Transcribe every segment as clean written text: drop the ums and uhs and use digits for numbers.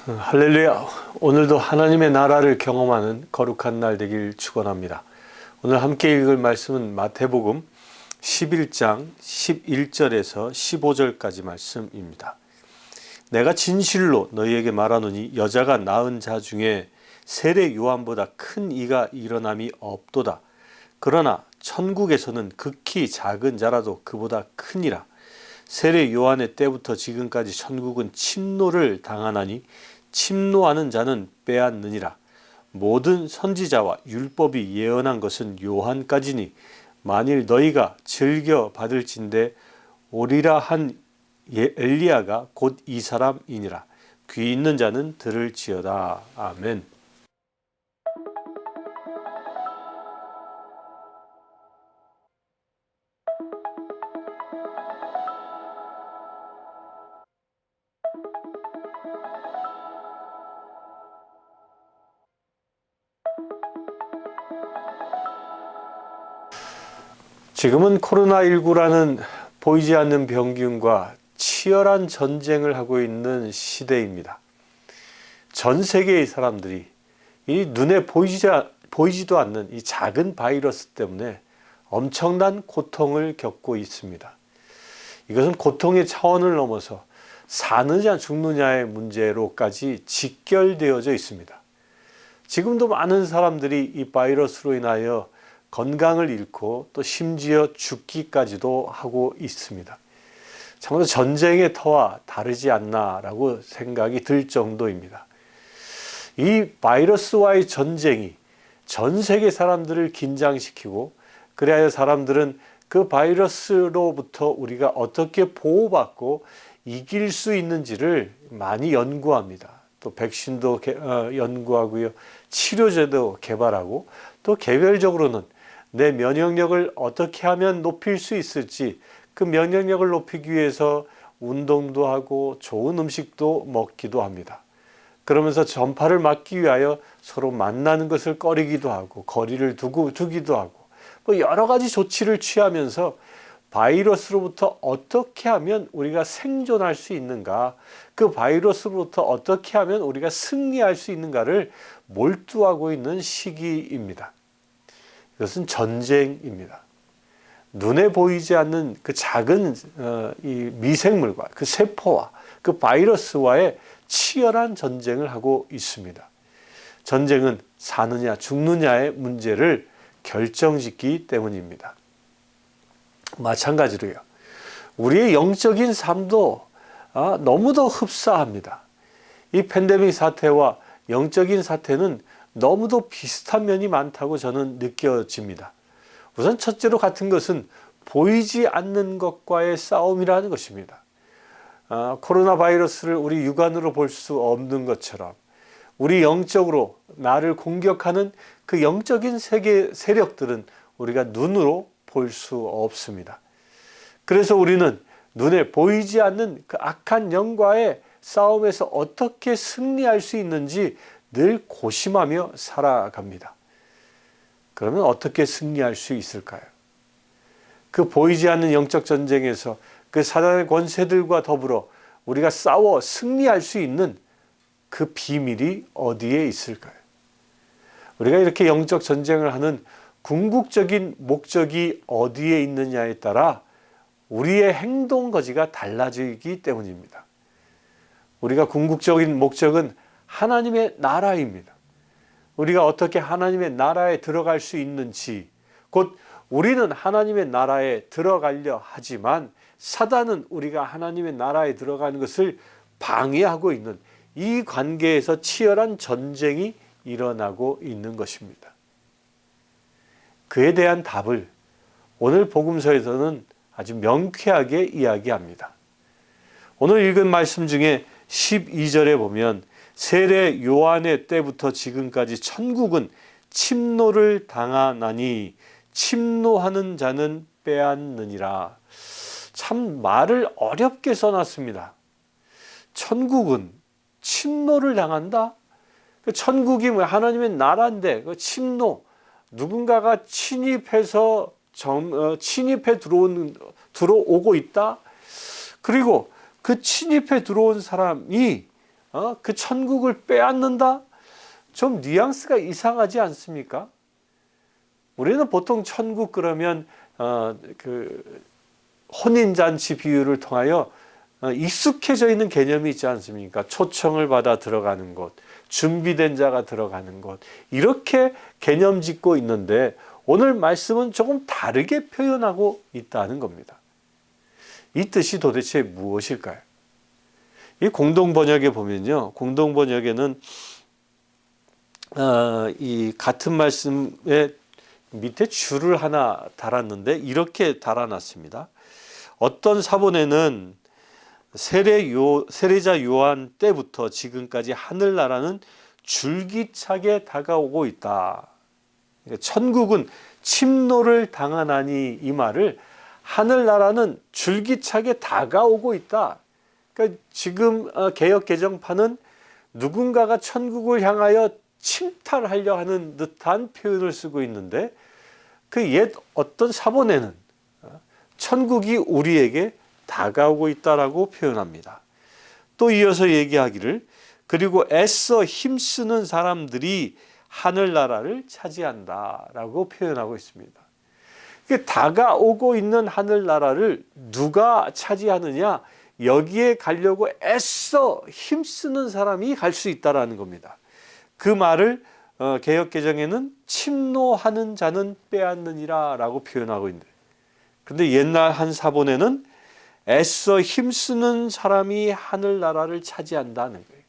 할렐루야. 오늘도 하나님의 나라를 경험하는 거룩한 날 되길 축원합니다. 오늘 함께 읽을 말씀은 마태복음 11장 11절에서 15절까지 말씀입니다. 내가 진실로 너희에게 말하노니 여자가 낳은 자 중에 세례 요한보다 큰 이가 일어남이 없도다. 그러나 천국에서는 극히 작은 자라도 그보다 크니라. 세례 요한의 때부터 지금까지 천국은 침노를 당하나니 침노하는 자는 빼앗느니라. 모든 선지자와 율법이 예언한 것은 요한까지니 만일 너희가 즐겨 받을진대 오리라 한 엘리야가 곧 이 사람이니라. 귀 있는 자는 들을지어다. 아멘. 지금은 코로나19라는 보이지 않는 병균과 치열한 전쟁을 하고 있는 시대입니다. 전 세계의 사람들이 이 눈에 보이지도 않는 이 작은 바이러스 때문에 엄청난 고통을 겪고 있습니다. 이것은 고통의 차원을 넘어서 사느냐 죽느냐의 문제로까지 직결되어져 있습니다. 지금도 많은 사람들이 이 바이러스로 인하여 건강을 잃고 또 심지어 죽기까지도 하고 있습니다. 참으로 전쟁의 터와 다르지 않나라고 생각이 들 정도입니다. 이 바이러스와의 전쟁이 전 세계 사람들을 긴장시키고 그래야 사람들은 그 바이러스로부터 우리가 어떻게 보호받고 이길 수 있는지를 많이 연구합니다. 또 백신도 연구하고요. 치료제도 개발하고 또 개별적으로는 내 면역력을 어떻게 하면 높일 수 있을지 그 면역력을 높이기 위해서 운동도 하고 좋은 음식도 먹기도 합니다. 그러면서 전파를 막기 위하여 서로 만나는 것을 꺼리기도 하고 거리를 두기도 하고 뭐 여러 가지 조치를 취하면서 바이러스로부터 어떻게 하면 우리가 생존할 수 있는가, 그 바이러스로부터 어떻게 하면 우리가 승리할 수 있는가를 몰두하고 있는 시기입니다. 이것은 전쟁입니다. 눈에 보이지 않는 그 작은 이 미생물과 그 세포와 그 바이러스와의 치열한 전쟁을 하고 있습니다. 전쟁은 사느냐 죽느냐의 문제를 결정짓기 때문입니다. 마찬가지로요. 우리의 영적인 삶도 너무도 흡사합니다. 이 팬데믹 사태와 영적인 사태는 너무도 비슷한 면이 많다고 저는 느껴집니다. 우선 첫째로 같은 것은 보이지 않는 것과의 싸움이라는 것입니다. 코로나 바이러스를 우리 육안으로 볼 수 없는 것처럼 우리 영적으로 나를 공격하는 그 영적인 세력들은 우리가 눈으로 볼 수 없습니다. 그래서 우리는 눈에 보이지 않는 그 악한 영과의 싸움에서 어떻게 승리할 수 있는지 늘 고심하며 살아갑니다. 그러면 어떻게 승리할 수 있을까요? 그 보이지 않는 영적 전쟁에서 그 사단의 권세들과 더불어 우리가 싸워 승리할 수 있는 그 비밀이 어디에 있을까요? 우리가 이렇게 영적 전쟁을 하는 궁극적인 목적이 어디에 있느냐에 따라 우리의 행동 거지가 달라지기 때문입니다. 우리가 궁극적인 목적은 하나님의 나라입니다. 우리가 어떻게 하나님의 나라에 들어갈 수 있는지, 곧 우리는 하나님의 나라에 들어가려 하지만 사단은 우리가 하나님의 나라에 들어가는 것을 방해하고 있는 이 관계에서 치열한 전쟁이 일어나고 있는 것입니다. 그에 대한 답을 오늘 복음서에서는 아주 명쾌하게 이야기합니다. 오늘 읽은 말씀 중에 12절에 보면 세례 요한의 때부터 지금까지 천국은 침노를 당하나니 침노하는 자는 빼앗느니라. 참 말을 어렵게 써놨습니다. 천국은 침노를 당한다? 천국이 하나님의 나라인데 그 침노, 누군가가 침입해서 침입해 들어오고 있다. 그리고 그 침입해 들어온 사람이 그 천국을 빼앗는다? 좀 뉘앙스가 이상하지 않습니까? 우리는 보통 천국 그러면 그 혼인잔치 비유를 통하여 익숙해져 있는 개념이 있지 않습니까? 초청을 받아 들어가는 곳, 준비된 자가 들어가는 곳, 이렇게 개념 짓고 있는데 오늘 말씀은 조금 다르게 표현하고 있다는 겁니다. 이 뜻이 도대체 무엇일까요? 이 공동번역에 보면요, 공동번역에는 이 같은 말씀에 밑에 줄을 하나 달았는데 이렇게 달아놨습니다. 어떤 사본에는 세례자 요한 때부터 지금까지 하늘나라는 줄기차게 다가오고 있다. 천국은 침노를 당하나니, 이 말을 하늘나라는 줄기차게 다가오고 있다. 그러니까 지금 개역 개정판은 누군가가 천국을 향하여 침탈하려 하는 듯한 표현을 쓰고 있는데, 그 옛 어떤 사본에는 천국이 우리에게 다가오고 있다라고 표현합니다. 또 이어서 얘기하기를, 그리고 애써 힘쓰는 사람들이 하늘나라를 차지한다라고 표현하고 있습니다. 다가오고 있는 하늘나라를 누가 차지하느냐? 여기에 가려고 애써 힘쓰는 사람이 갈 수 있다라는 겁니다. 그 말을 개역개정에는 침노하는 자는 빼앗느니라 라고 표현하고 있는데, 그런데 옛날 한 사본에는 애써 힘쓰는 사람이 하늘나라를 차지한다는 거예요.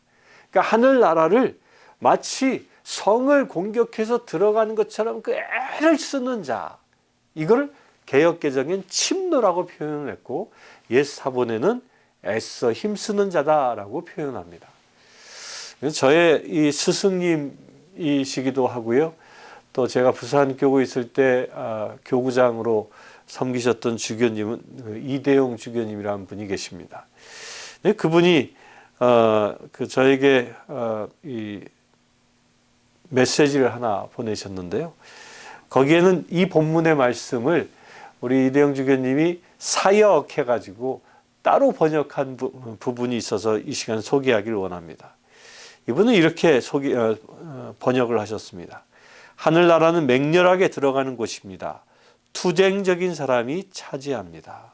그러니까 하늘나라를 마치 성을 공격해서 들어가는 것처럼 그 애를 쓰는 자, 이걸 개역개정엔 침노라고 표현을 했고, 옛 사본에는 애써 힘쓰는 자다라고 표현합니다. 저의 이 스승님이시기도 하고요. 또 제가 부산교구 있을 때 교구장으로 섬기셨던 주교님은 이대용 주교님이라는 분이 계십니다. 그분이 저에게 이 메시지를 하나 보내셨는데요. 거기에는 이 본문의 말씀을 우리 이대영 주교님이 사역해가지고 따로 번역한 부분이 있어서 이 시간 소개하기를 원합니다. 이분은 이렇게 번역을 하셨습니다. 하늘나라는 맹렬하게 들어가는 곳입니다. 투쟁적인 사람이 차지합니다.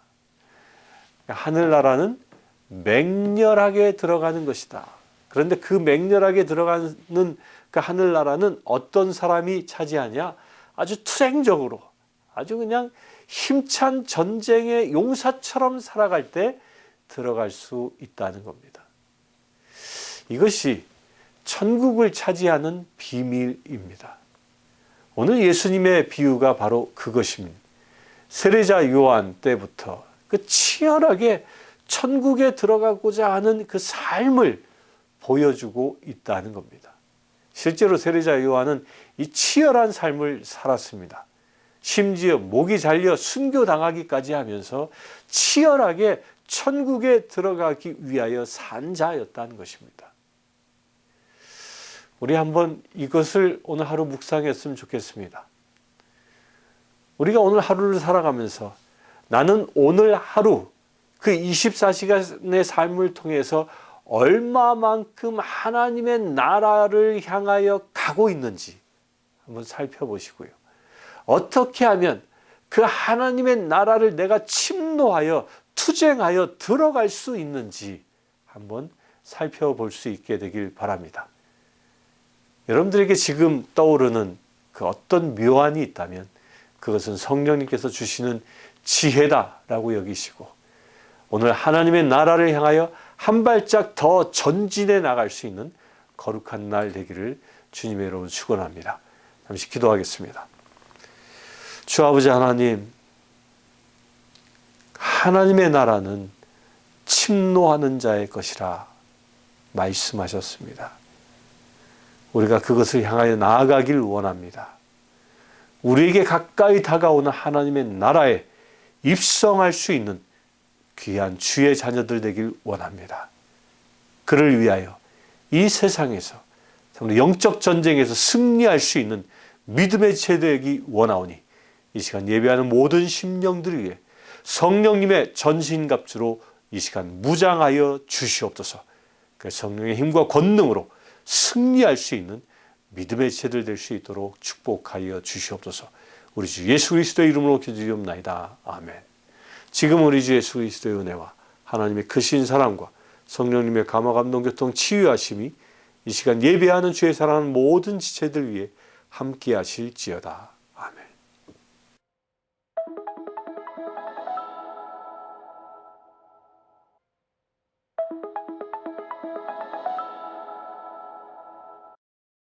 하늘나라는 맹렬하게 들어가는 것이다. 그런데 그 맹렬하게 들어가는 그 하늘나라는 어떤 사람이 차지하냐? 아주 투쟁적으로, 아주 그냥 힘찬 전쟁의 용사처럼 살아갈 때 들어갈 수 있다는 겁니다. 이것이 천국을 차지하는 비밀입니다. 오늘 예수님의 비유가 바로 그것입니다. 세례자 요한 때부터 그 치열하게 천국에 들어가고자 하는 그 삶을 보여주고 있다는 겁니다. 실제로 세례자 요한은 이 치열한 삶을 살았습니다. 심지어 목이 잘려 순교당하기까지 하면서 치열하게 천국에 들어가기 위하여 산 자였다는 것입니다. 우리 한번 이것을 오늘 하루 묵상했으면 좋겠습니다. 우리가 오늘 하루를 살아가면서 나는 오늘 하루 그 24시간의 삶을 통해서 얼마만큼 하나님의 나라를 향하여 가고 있는지 한번 살펴보시고요. 어떻게 하면 그 하나님의 나라를 내가 침노하여 투쟁하여 들어갈 수 있는지 한번 살펴볼 수 있게 되길 바랍니다. 여러분들에게 지금 떠오르는 그 어떤 묘안이 있다면 그것은 성령님께서 주시는 지혜다라고 여기시고, 오늘 하나님의 나라를 향하여 한 발짝 더 전진해 나갈 수 있는 거룩한 날 되기를 주님의 이름으로 축원합니다. 잠시 기도하겠습니다. 주 아버지 하나님, 하나님의 나라는 침노하는 자의 것이라 말씀하셨습니다. 우리가 그것을 향하여 나아가길 원합니다. 우리에게 가까이 다가오는 하나님의 나라에 입성할 수 있는 귀한 주의 자녀들 되길 원합니다. 그를 위하여 이 세상에서 영적 전쟁에서 승리할 수 있는 믿음의 제되기 원하오니 이 시간 예배하는 모든 심령들 위해 성령님의 전신갑주로 이 시간 무장하여 주시옵소서. 그 성령의 힘과 권능으로 승리할 수 있는 믿음의 지체들 될 수 있도록 축복하여 주시옵소서. 우리 주 예수 그리스도의 이름으로 기도드리옵나이다. 아멘. 지금 우리 주 예수 그리스도의 은혜와 하나님의 크신 사랑과 성령님의 감화 감동 교통 치유하심이 이 시간 예배하는 주의 사랑하는 모든 지체들 위해 함께 하실지어다.